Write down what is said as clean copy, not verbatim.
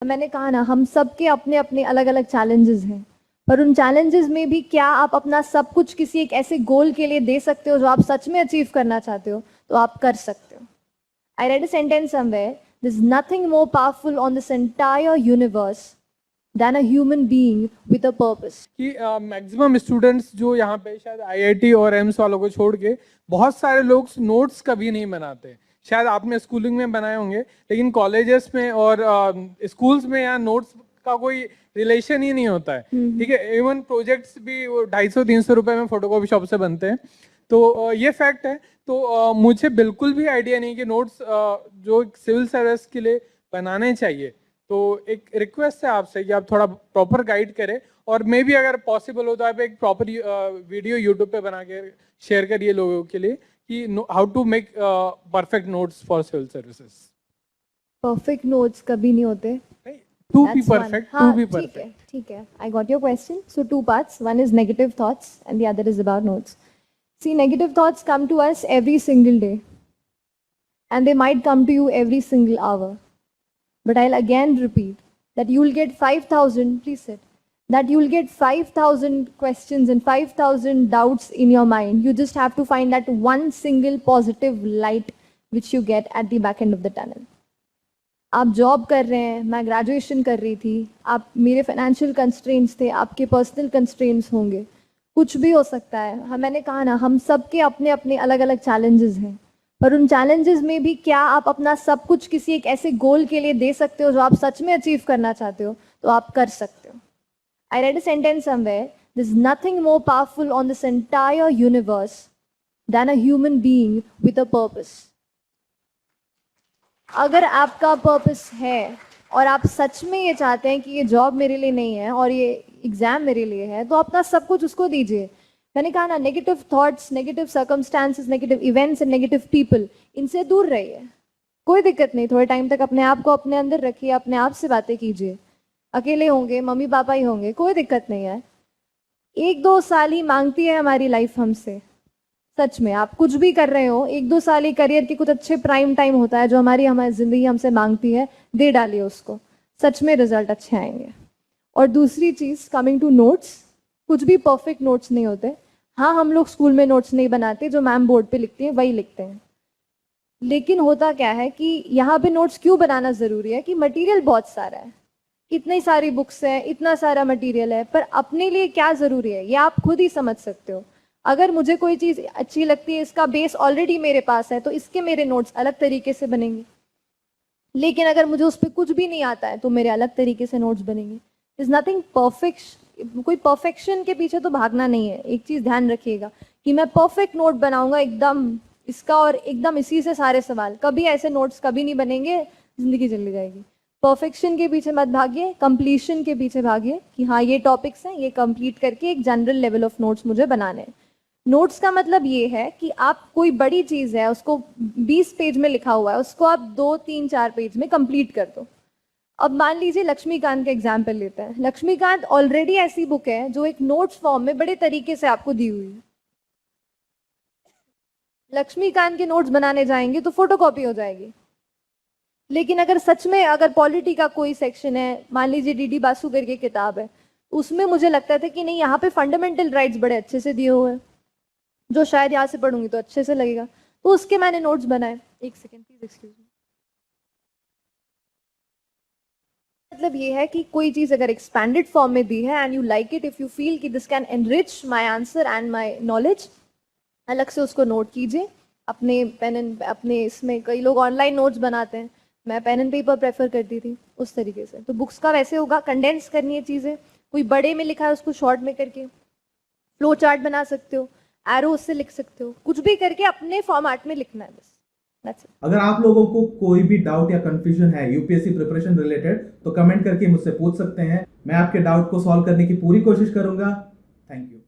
मैंने कहा ना, हम सबके अपने अपने अलग अलग चैलेंजेस हैं, पर उन चैलेंजेस में भी क्या आप अपना सब कुछ किसी एक ऐसे गोल के लिए दे सकते हो जो आप सच में अचीव करना चाहते हो, तो आप कर सकते हो। I read a sentence somewhere, there is nothing more powerful on this entire universe than a human being with a purpose. कि मैक्सिमम स्टूडेंट्स जो यहाँ पे शायद आईआईटी और एम्स वालों को छोड़ के बहुत सारे लोग नोट्स कभी नहीं बनाते। शायद आपने स्कूलिंग में बनाए होंगे, लेकिन कॉलेजेस में और स्कूल्स में यहाँ नोट्स का कोई रिलेशन ही नहीं होता है। ठीक है, इवन प्रोजेक्ट्स भी वो 250-300 रुपए में फोटोकॉपी शॉप से बनते हैं। तो ये फैक्ट है। तो मुझे बिल्कुल भी आइडिया नहीं कि नोट्स जो सिविल सर्विस के लिए बनाने चाहिए। तो एक रिक्वेस्ट है आपसे कि आप थोड़ा प्रॉपर गाइड करें, और मे भी अगर पॉसिबल हो तो आप एक प्रॉपर वीडियो यूट्यूब पे बना के शेयर करिए लोगों के लिए कि how to make perfect notes for civil services. Perfect notes कभी नहीं होते। To be That's one. Perfect, to हाँ, बी ठीक है, परफेक्ट। ठीक है। I got your question. So 2 parts. One is negative thoughts and the other is about notes. See, negative thoughts come to us every single day, and they might come to you every single hour. But I'll again repeat that you'll get 5,000, please sit, that you'll get 5,000 questions and 5,000 doubts in your mind. You just have to find that one single positive light which you get at the back end of the tunnel. आप job कर रहे हैं, मैं graduation कर रही थी, आप मेरे फाइनेंशियल कंस्ट्रेंट्स थे, आपके पर्सनल कंस्ट्रेंट्स होंगे, कुछ भी हो सकता है। हाँ, मैंने कहा ना, हम सबके अपने अपने अलग अलग चैलेंजेस हैं, पर उन चैलेंजेस में भी क्या आप अपना सब कुछ किसी एक ऐसे गोल के लिए दे सकते हो जो आप सच में अचीव करना चाहते हो, तो आप कर सकते हो। I read a sentence somewhere, there is nothing more powerful on this entire universe than a human being with a purpose. अगर आपका पर्पस है और आप सच में ये चाहते हैं कि ये जॉब मेरे लिए नहीं है और ये एग्जाम मेरे लिए है, तो अपना सब कुछ उसको दीजिए। मैंने कहा ना, negative thoughts, negative circumstances, negative events and negative people, इनसे दूर रहिए। कोई दिक्कत नहीं, थोड़े टाइम तक अपने आप को अपने अंदर रखिए, अपने आप से बातें कीजिए। अकेले होंगे, मम्मी पापा ही होंगे, कोई दिक्कत नहीं है। 1-2 साल ही मांगती है हमारी लाइफ हमसे। सच में आप कुछ भी कर रहे हो, 1-2 साल ही करियर के कुछ अच्छे प्राइम टाइम होता है जो हमारी जिंदगी हमसे मांगती है, दे डालिए उसको, सच में रिजल्ट अच्छे आएंगे। और दूसरी चीज, कमिंग टू नोट्स, कुछ भी परफेक्ट नोट्स नहीं होते। हाँ, हम लोग स्कूल में नोट्स नहीं बनाते, जो मैम बोर्ड पे लिखती हैं वही लिखते हैं। लेकिन होता क्या है कि यहाँ पे नोट्स क्यों बनाना जरूरी है कि मटेरियल बहुत सारा है, इतनी सारी बुक्स हैं, इतना सारा मटेरियल है, पर अपने लिए क्या जरूरी है ये आप खुद ही समझ सकते हो। अगर मुझे कोई चीज अच्छी लगती है, इसका बेस ऑलरेडी मेरे पास है, तो इसके मेरे नोट्स अलग तरीके से बनेंगे। लेकिन अगर मुझे उस पर कुछ भी नहीं आता है, तो मेरे अलग तरीके से नोट्स बनेंगे। इज नथिंग परफेक्ट, कोई परफेक्शन के पीछे तो भागना नहीं है। एक चीज ध्यान रखिएगा कि मैं परफेक्ट नोट बनाऊंगा एकदम इसका और एकदम इसी से सारे सवाल, कभी ऐसे नोट्स कभी नहीं बनेंगे, जिंदगी चली जाएगी। परफेक्शन के पीछे मत भागिए, कंप्लीशन के पीछे भागिए कि हाँ ये टॉपिक्स हैं, ये कंप्लीट करके एक जनरल लेवल ऑफ नोट्स मुझे बनाने हैं। नोट्स का मतलब ये है कि आप कोई बड़ी चीज है, उसको 20 पेज में लिखा हुआ है, उसको आप 2-3-4 पेज में कंप्लीट कर दो। अब मान लीजिए लक्ष्मीकांत का एग्जाम्पल लेते हैं। लक्ष्मीकांत ऑलरेडी ऐसी बुक है जो एक नोट्स फॉर्म में बड़े तरीके से आपको दी हुई है। लक्ष्मीकांत के नोट्स बनाने जाएंगे तो फोटोकॉपी हो जाएगी। लेकिन अगर सच में अगर पॉलिटी का कोई सेक्शन है, मान लीजिए डीडी बासु करके किताब है, उसमें मुझे लगता था कि नहीं, यहाँ पे फंडामेंटल राइट्स बड़े अच्छे से दिए हुए हैं, जो शायद यहाँ से पढ़ूंगी तो अच्छे से लगेगा, तो उसके मैंने नोट्स बनाए। एक सेकेंड प्लीज, एक्सक्यूज मी। मतलब ये है कि कोई चीज अगर एक्सपैंडेड फॉर्म में दी है and you like it, if you feel कि this can enrich my answer and my knowledge, अलग से उसको नोट कीजिए अपने पेन एंड अपने इसमें। कई लोग ऑनलाइन नोट्स बनाते हैं, मैं पेन एंड पेपर प्रेफर करती थी उस तरीके से। तो बुक्स का वैसे होगा, कंडेंस करनी है चीज़ें, कोई बड़े में लिखा है उसको शॉर्ट में करके फ्लो चार्ट बना सकते हो, एरो उससे लिख सकते हो, कुछ भी करके अपने फॉर्मेट में लिखना है बस। That's it. अगर आप लोगों को कोई भी डाउट या कंफ्यूजन है यूपीएससी प्रिपरेशन रिलेटेड, तो कमेंट करके मुझसे पूछ सकते हैं। मैं आपके डाउट को सॉल्व करने की पूरी कोशिश करूंगा। Thank you.